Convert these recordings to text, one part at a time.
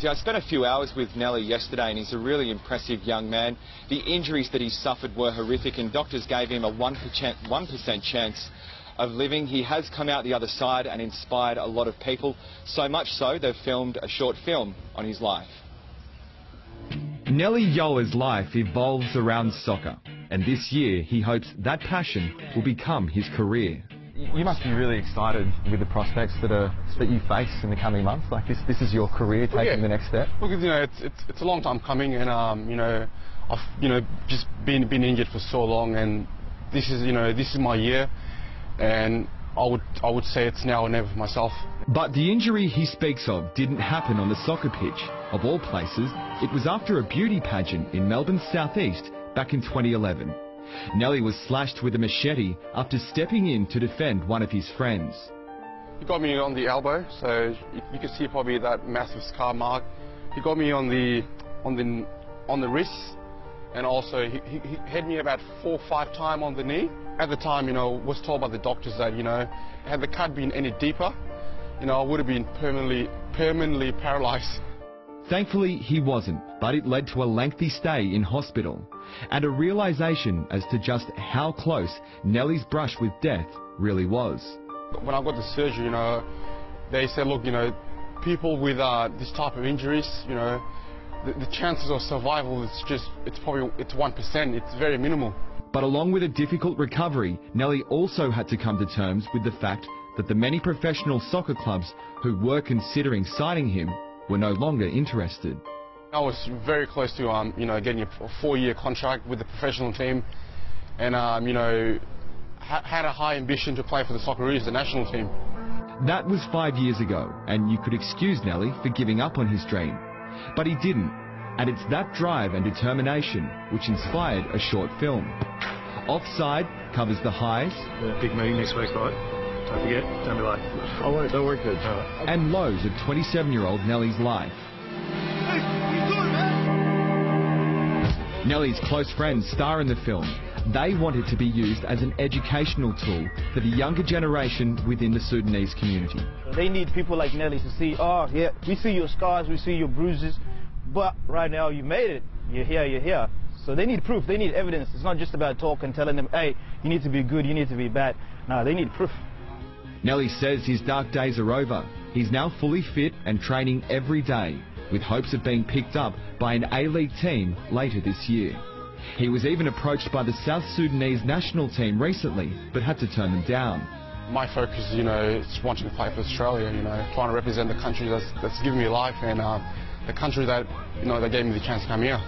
I spent a few hours with Nelly yesterday and he's a really impressive young man. The injuries that he suffered were horrific and doctors gave him a 1% chance of living. He has come out the other side and inspired a lot of people, so much so they've filmed a short film on his life. Nelly Yola's life evolves around soccer, and this year he hopes that passion will become his career. You must be really excited with the prospects that you face in the coming months. Like this is your career taking the next step. Look, it's a long time coming, and I've just been injured for so long, and this is my year, and I would say it's now or never for myself. But the injury he speaks of didn't happen on the soccer pitch. Of all places, it was after a beauty pageant in Melbourne's southeast back in 2011. Nelly was slashed with a machete after stepping in to defend one of his friends. He got me on the elbow, so you can see probably that massive scar mark. He got me on the wrist, and also he hit me about 4 or 5 times on the knee. At the time, was told by the doctors that, had the cut been any deeper, I would have been permanently paralyzed. Thankfully, he wasn't, but it led to a lengthy stay in hospital and a realisation as to just how close Nelly's brush with death really was. When I got the surgery, they said, look, people with this type of injuries, the chances of survival it's 1%. It's very minimal. But along with a difficult recovery, Nelly also had to come to terms with the fact that the many professional soccer clubs who were considering signing him were no longer interested. I was very close to getting a 4-year contract with the professional team, and had a high ambition to play for the Socceroos, the national team. That was 5 years ago, and you could excuse Nelly for giving up on his dream. But he didn't, and it's that drive and determination which inspired a short film. Offside covers the highs. The big meeting next week, right? Don't forget, don't be late. I won't, don't worry, good. And lows of 27-year-old Nelly's life. Hey, what are you doing, man? Nelly's close friends star in the film. They want it to be used as an educational tool for the younger generation within the Sudanese community. They need people like Nelly to see, oh yeah, we see your scars, we see your bruises, but right now you made it, you're here, you're here. So they need proof, they need evidence. It's not just about talk and telling them, hey, you need to be good, you need to be bad. No, they need proof. Nelly says his dark days are over. He's now fully fit and training every day, with hopes of being picked up by an A-League team later this year. He was even approached by the South Sudanese national team recently, but had to turn them down. My focus, is wanting to play for Australia, trying to represent the country that's given me life, and the country that, that gave me the chance to come here.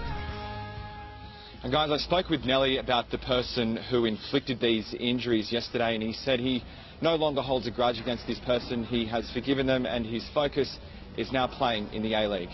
And guys, I spoke with Nelly about the person who inflicted these injuries yesterday, and he said he no longer holds a grudge against this person. He has forgiven them, and his focus is now playing in the A-League.